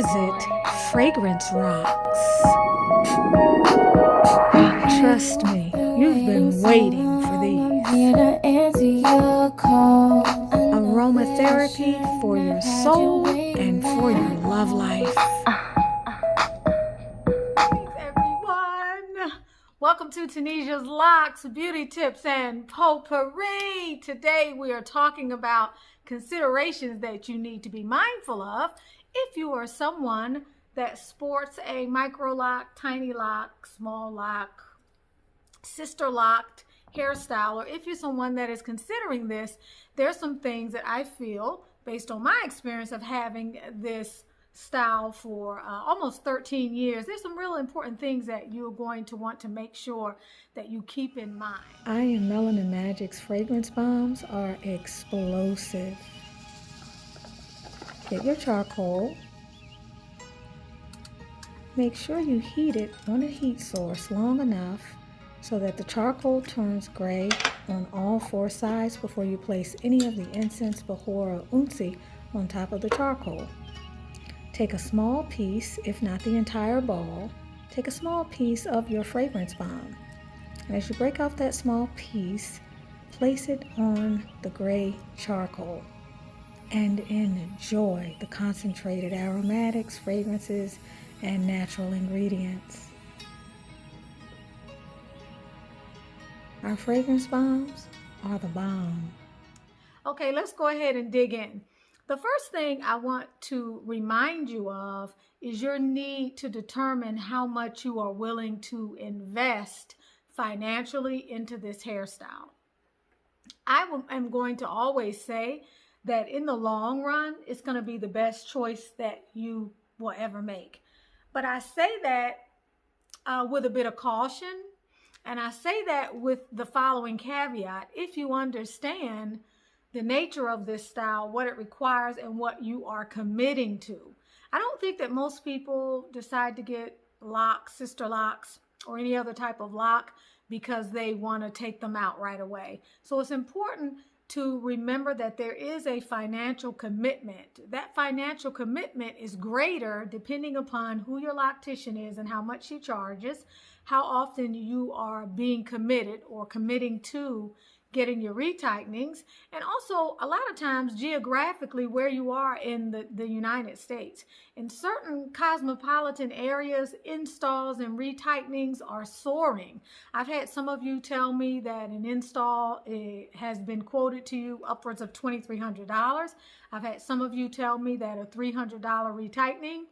visit Fragrance Rocks. Trust me, you've been waiting for these. Aromatherapy for your soul and for your love life. Thanks, everyone. Welcome to Tunisia's Locs, Beauty Tips and Potpourri. Today we are talking about considerations that you need to be mindful of if you are someone that sports a microlock, tiny lock, small lock, sister locked hairstyle, or if you're someone that is considering this. There's some things that I feel, based on my experience of having this style for almost 13 years, there's some real important things that you're going to want to make sure that you keep in mind. I Am Melanin Magic's fragrance bombs are explosive. Get your charcoal. Make sure you heat it on a heat source long enough so that the charcoal turns gray on all four sides before you place any of the incense, bahor, or unsi on top of the charcoal. Take a small piece, if not the entire ball, take a small piece of your fragrance bomb. And as you break off that small piece, place it on the gray charcoal and enjoy the concentrated aromatics, fragrances, and natural ingredients. Our fragrance bombs are the bomb. Okay, let's go ahead and dig in. The first thing I want to remind you of is your need to determine how much you are willing to invest financially into this hairstyle. I am going to always say that in the long run, it's going to be the best choice that you will ever make. But I say that with a bit of caution, and I say that with the following caveat. If you understand the nature of this style, what it requires, and what you are committing to. I don't think that most people decide to get locks, sister locks, or any other type of lock because they want to take them out right away. So it's important to remember that there is a financial commitment. That financial commitment is greater depending upon who your loctician is and how much she charges, how often you are being committed or committing to getting your retightenings, and also a lot of times geographically where you are in the United States. In certain cosmopolitan areas, installs and retightenings are soaring. I've had some of you tell me that an install has been quoted to you upwards of $2,300. I've had some of you tell me that a $300 retightening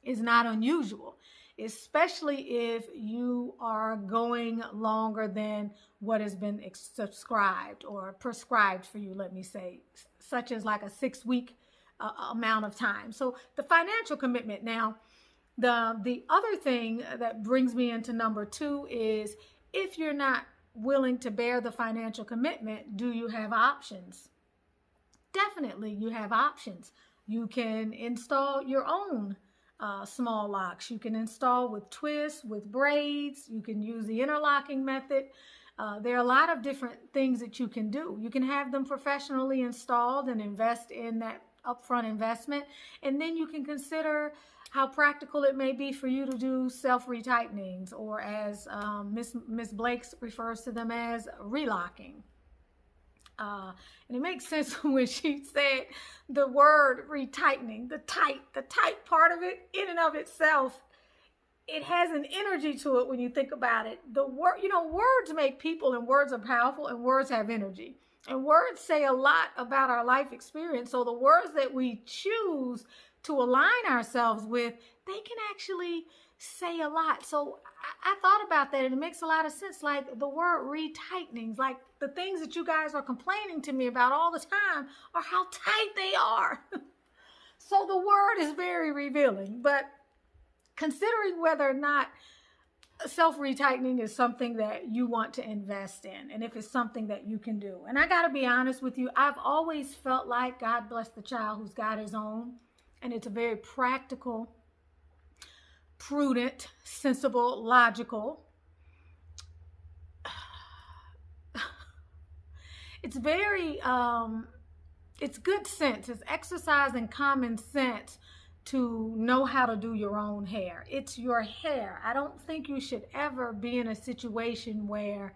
is not unusual, especially if you are going longer than what has been subscribed or prescribed for you, let me say, such as like a 6-week amount of time. So the financial commitment. Now, the other thing that brings me into number 2 is, if you're not willing to bear the financial commitment, do you have options? Definitely you have options. You can install your own small locks. You can install with twists, with braids. You can use the interlocking method. There are a lot of different things that you can do. You can have them professionally installed and invest in that upfront investment. And then you can consider how practical it may be for you to do self-retightenings, or as Miss Blake refers to them as relocking. And it makes sense when she said the word retightening, the tight part of it in and of itself, it has an energy to it when you think about it. The word, words make people, and words are powerful, and words have energy. And words say a lot about our life experience. So the words that we choose to align ourselves with, they can actually say a lot. So I thought about that, and it makes a lot of sense. Like the word retightening, like the things that you guys are complaining to me about all the time are how tight they are. So the word is very revealing. But considering whether or not self-retightening is something that you want to invest in, and if it's something that you can do. And I got to be honest with you, I've always felt like, God bless the child who's got his own, and it's a very practical, prudent, sensible, logical. It's very, it's good sense. It's exercising common sense to know how to do your own hair. It's your hair. I don't think you should ever be in a situation where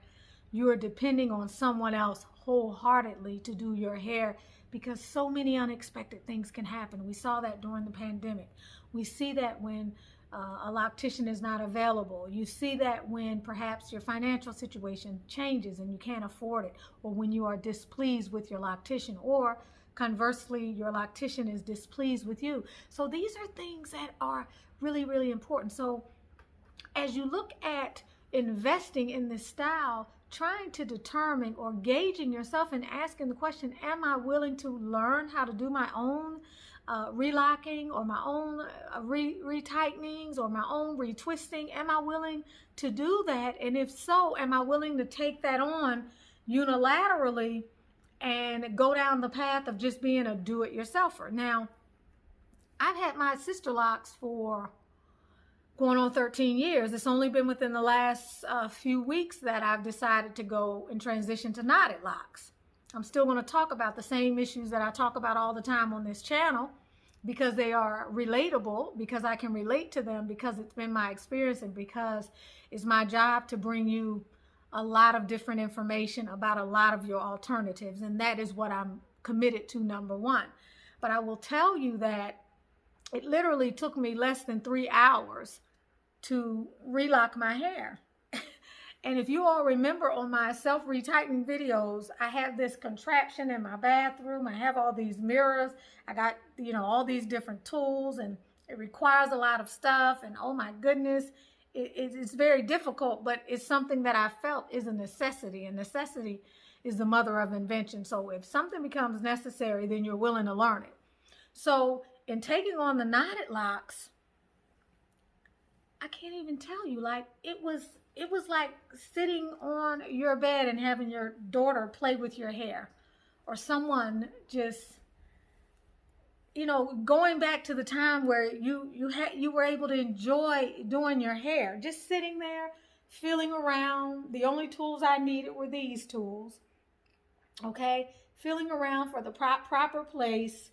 you're depending on someone else wholeheartedly to do your hair, because so many unexpected things can happen. We saw that during the pandemic. We see that when a loctician is not available. You see that when perhaps your financial situation changes and you can't afford it, or when you are displeased with your loctician, or conversely, your loctician is displeased with you. So these are things that are really, really important. So as you look at investing in this style, trying to determine or gauging yourself and asking the question, am I willing to learn how to do my own relocking, or my own retightenings, or my own retwisting? Am I willing to do that? And if so, am I willing to take that on unilaterally and go down the path of just being a do-it-yourselfer? Now, I've had my Sisterlocks for going on 13 years. It's only been within the last few weeks that I've decided to go and transition to knotted locks. I'm still going to talk about the same issues that I talk about all the time on this channel, because they are relatable, because I can relate to them, because it's been my experience, and because it's my job to bring you a lot of different information about a lot of your alternatives. And that is what I'm committed to, number one. But I will tell you that it literally took me less than 3 hours to relock my hair. And if you all remember on my self-retightening videos, I have this contraption in my bathroom. I have all these mirrors. I got, all these different tools, and it requires a lot of stuff. And oh my goodness, it's very difficult, but it's something that I felt is a necessity. And necessity is the mother of invention. So if something becomes necessary, then you're willing to learn it. So in taking on the knotted locks, I can't even tell you, like, it was like sitting on your bed and having your daughter play with your hair, or someone just, going back to the time where you were able to enjoy doing your hair, just sitting there, feeling around. The only tools I needed were these tools, okay? Feeling around for the proper place,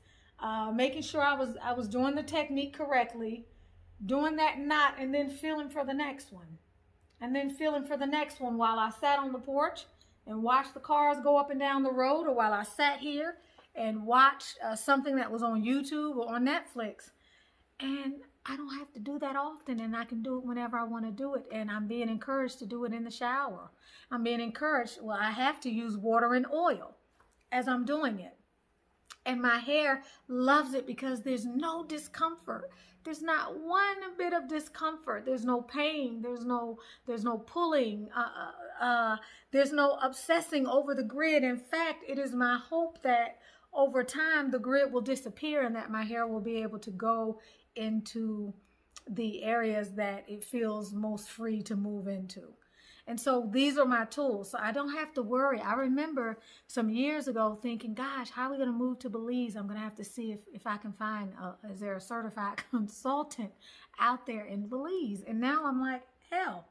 making sure I was doing the technique correctly, doing that knot, and then feeling for the next one. And then feeling for the next one while I sat on the porch and watched the cars go up and down the road, or while I sat here and watched something that was on YouTube or on Netflix. And I don't have to do that often, and I can do it whenever I want to do it. And I'm being encouraged to do it in the shower. I'm being encouraged, well, I have to use water and oil as I'm doing it. And my hair loves it because there's no discomfort. There's not one bit of discomfort. There's no pain. There's no pulling. There's no obsessing over the grid. In fact, it is my hope that over time the grid will disappear, and that my hair will be able to go into the areas that it feels most free to move into. And so these are my tools, so I don't have to worry. I remember some years ago thinking, gosh, how are we going to move to Belize? I'm going to have to see if I can find, is there a certified consultant out there in Belize? And now I'm like, hell,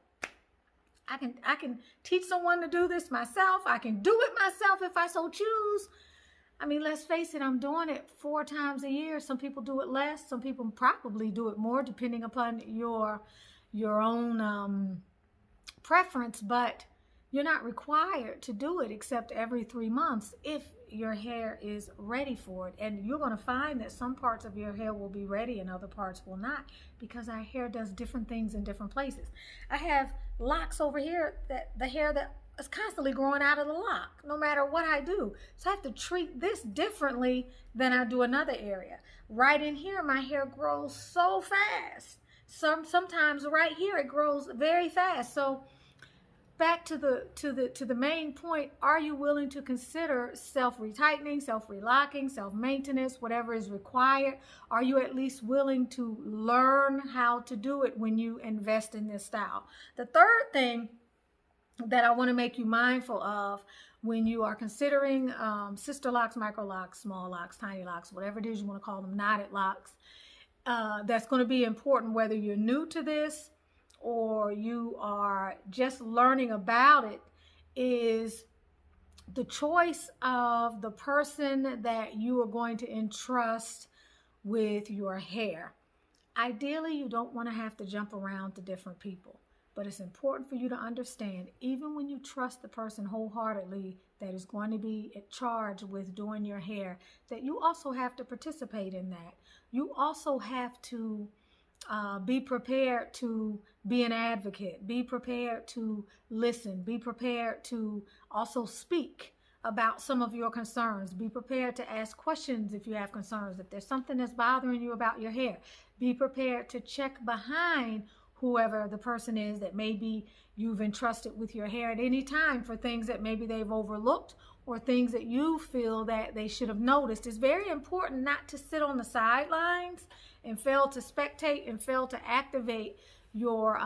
I can teach someone to do this myself. I can do it myself if I so choose. I mean, let's face it, I'm doing it 4 times a year. Some people do it less. Some people probably do it more, depending upon your own preference, but you're not required to do it except every 3 months if your hair is ready for it. And you're going to find that some parts of your hair will be ready and other parts will not, because our hair does different things in different places. I have locks over here, that the hair that is constantly growing out of the lock no matter what I do. So I have to treat this differently than I do another area. Right in here, my hair grows so fast. Sometimes right here it grows very fast. So back to the main point, are you willing to consider self-retightening, self-relocking, self-maintenance, whatever is required? Are you at least willing to learn how to do it when you invest in this style? The third thing that I want to make you mindful of when you are considering Sisterlocks, Microlocks, small locks, tiny locks, whatever it is you want to call them, knotted locks, that's going to be important whether you're new to this or you are just learning about it, is the choice of the person that you are going to entrust with your hair. Ideally, you don't want to have to jump around to different people. But it's important for you to understand, even when you trust the person wholeheartedly that is going to be charged with doing your hair, that you also have to participate in that. You also have to be prepared to be an advocate. Be prepared to listen. Be prepared to also speak about some of your concerns. Be prepared to ask questions if you have concerns. If there's something that's bothering you about your hair, be prepared to check behind whoever the person is that maybe you've entrusted with your hair at any time for things that maybe they've overlooked or things that you feel that they should have noticed. It's very important not to sit on the sidelines and fail to spectate and fail to activate your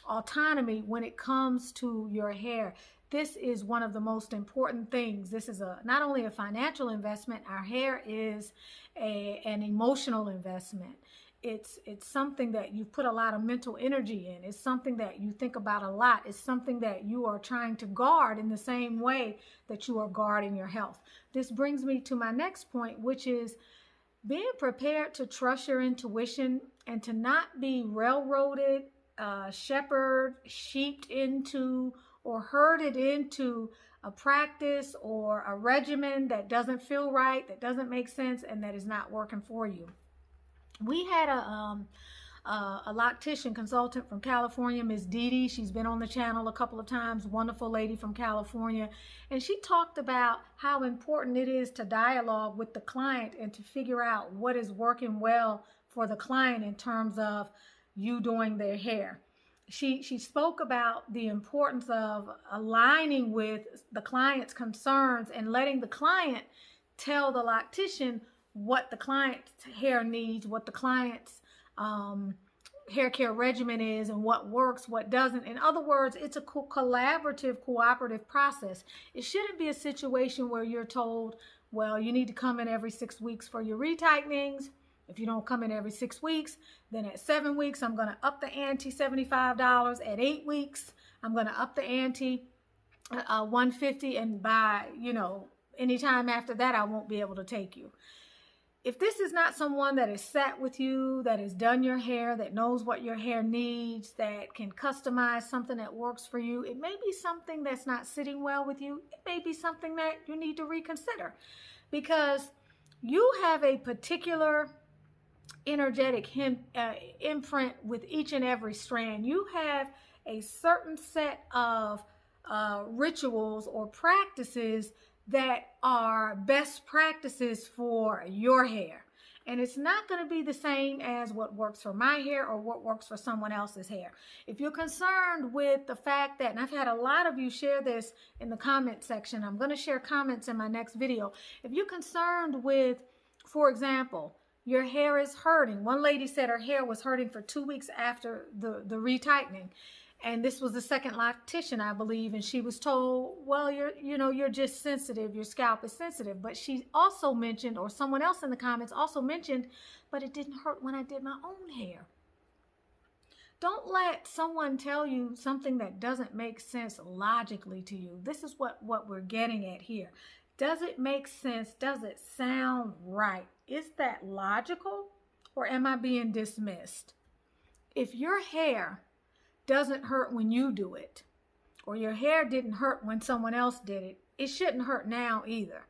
autonomy when it comes to your hair. This is one of the most important things. This is not only a financial investment, our hair is an emotional investment. It's something that you put a lot of mental energy in. It's something that you think about a lot. It's something that you are trying to guard in the same way that you are guarding your health. This brings me to my next point, which is being prepared to trust your intuition and to not be railroaded, sheeped into, or herded into a practice or a regimen that doesn't feel right, that doesn't make sense, and that is not working for you. We had a loctician consultant from California, Miss Dee Dee. She's been on the channel a couple of times, wonderful lady from California. And she talked about how important it is to dialogue with the client and to figure out what is working well for the client in terms of you doing their hair. She spoke about the importance of aligning with the client's concerns and letting the client tell the loctician what the client's hair needs, what the client's hair care regimen is, and what works, what doesn't. In other words, it's a collaborative, cooperative process. It shouldn't be a situation where you're told, well, you need to come in every 6 weeks for your retightenings. If you don't come in every 6 weeks, then at 7 weeks, I'm going to up the ante $75. At 8 weeks, I'm going to up the ante $150. And by, anytime after that, I won't be able to take you. If this is not someone that has sat with you, that has done your hair, that knows what your hair needs, that can customize something that works for you, it may be something that's not sitting well with you. It may be something that you need to reconsider, because you have a particular energetic imprint with each and every strand. You have a certain set of rituals or practices that are best practices for your hair. And it's not going to be the same as what works for my hair or what works for someone else's hair. If you're concerned with the fact that, and I've had a lot of you share this in the comment section, I'm going to share comments in my next video. If you're concerned with, for example, your hair is hurting. One lady said her hair was hurting for 2 weeks after the retightening. And this was the second loctician, I believe, and she was told, well, you're just sensitive, your scalp is sensitive. But she also mentioned, or someone else in the comments also mentioned, but it didn't hurt when I did my own hair. Don't let someone tell you something that doesn't make sense logically to you. This is what we're getting at here. Does it make sense? Does it sound right? Is that logical, or am I being dismissed? If your hair doesn't hurt when you do it, or your hair didn't hurt when someone else did it, it shouldn't hurt now either.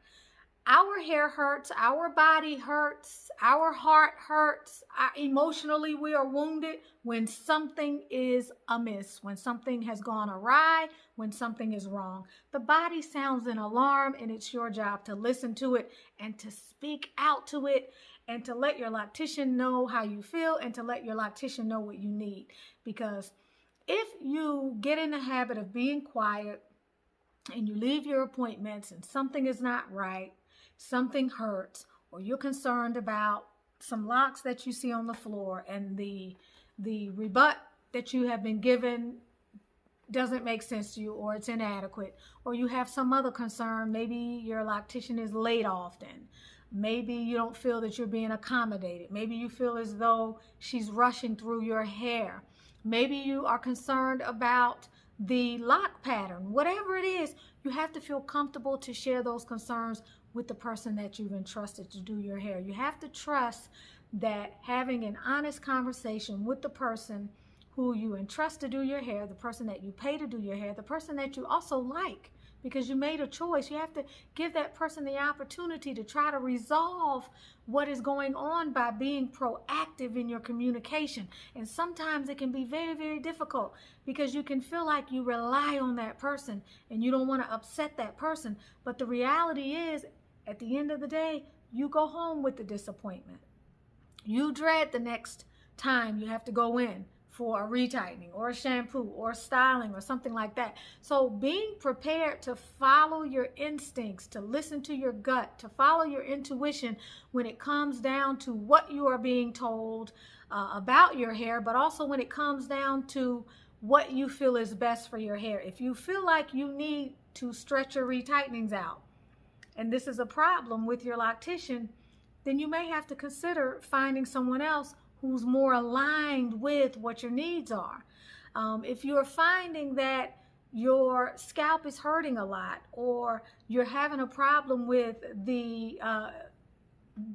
Our hair hurts, our body hurts, our heart hurts, emotionally we are wounded when something is amiss, when something has gone awry, when something is wrong. The body sounds an alarm, and it's your job to listen to it and to speak out to it and to let your loctician know how you feel and to let your loctician know what you need. Because if you get in the habit of being quiet and you leave your appointments and something is not right, something hurts, or you're concerned about some locks that you see on the floor and the rebut that you have been given doesn't make sense to you, or it's inadequate, or you have some other concern, maybe your loctician is late often, maybe you don't feel that you're being accommodated, maybe you feel as though she's rushing through your hair, maybe you are concerned about the lock pattern, whatever it is, you have to feel comfortable to share those concerns with the person that you've entrusted to do your hair. You have to trust that having an honest conversation with the person who you entrust to do your hair, the person that you pay to do your hair, the person that you also like, because you made a choice. You have to give that person the opportunity to try to resolve what is going on by being proactive in your communication. And sometimes it can be very, very difficult because you can feel like you rely on that person and you don't want to upset that person. But the reality is, at the end of the day, you go home with the disappointment. You dread the next time you have to go in for a retightening or a shampoo or styling or something like that. So being prepared to follow your instincts, to listen to your gut, to follow your intuition when it comes down to what you are being told about your hair, but also when it comes down to what you feel is best for your hair. If you feel like you need to stretch your retightenings out, and this is a problem with your loctician, then you may have to consider finding someone else who's more aligned with what your needs are. If you're finding that your scalp is hurting a lot, or you're having a problem with the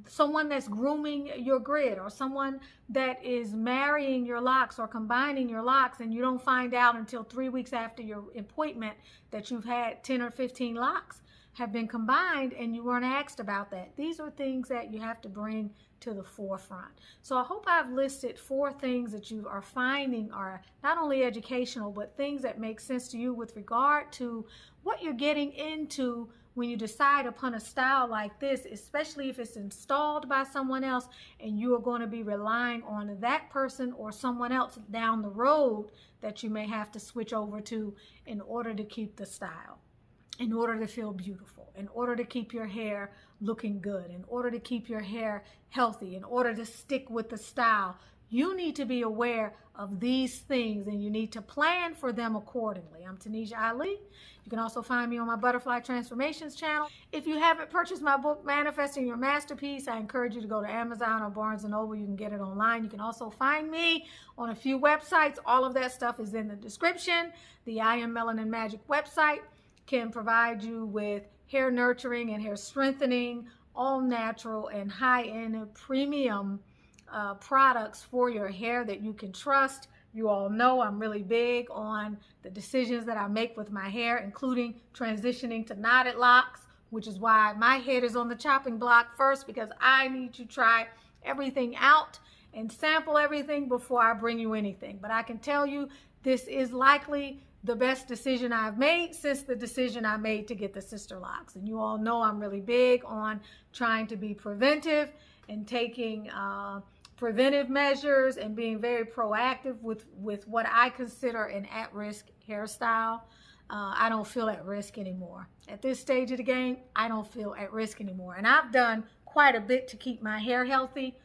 someone that's grooming your grid, or someone that is marrying your locks or combining your locks, and you don't find out until 3 weeks after your appointment that you've had 10 or 15 locks have been combined and you weren't asked about that. These are things that you have to bring to the forefront. So I hope I've listed 4 things that you are finding are not only educational, but things that make sense to you with regard to what you're getting into when you decide upon a style like this, especially if it's installed by someone else and you are going to be relying on that person or someone else down the road that you may have to switch over to in order to keep the style, in order to feel beautiful, in order to keep your hair looking good, in order to keep your hair healthy, in order to stick with the style. You need to be aware of these things and you need to plan for them accordingly. I'm Tanisha Ali. You can also find me on my Butterfly Transformations channel. If you haven't purchased my book, Manifesting Your Masterpiece, I encourage you to go to Amazon or Barnes & Noble. You can get it online. You can also find me on a few websites. All of that stuff is in the description. The I Am Melanin Magic website can provide you with hair nurturing and hair strengthening, all natural and high-end premium products for your hair that you can trust. You all know I'm really big on the decisions that I make with my hair, including transitioning to knotted locks, which is why my head is on the chopping block first, because I need to try everything out and sample everything before I bring you anything. But I can tell you this is likely the best decision I've made since the decision I made to get the Sisterlocks. And you all know I'm really big on trying to be preventive and taking preventive measures and being very proactive with what I consider an at-risk hairstyle. I don't feel at risk anymore. At this stage of the game, I don't feel at risk anymore. And I've done quite a bit to keep my hair healthy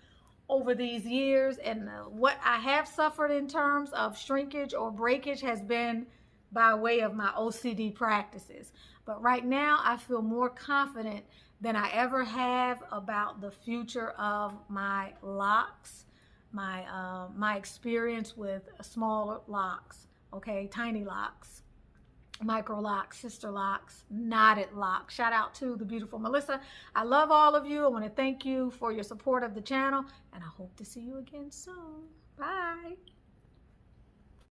over these years. And what I have suffered in terms of shrinkage or breakage has been by way of my OCD practices. But right now, I feel more confident than I ever have about the future of my locks, my experience with small locks, okay, tiny locks, Microlocks, Sisterlocks, knotted locks. Shout out to the beautiful Melissa. I love all of you. I want to thank you for your support of the channel, and I hope to see you again soon. Bye.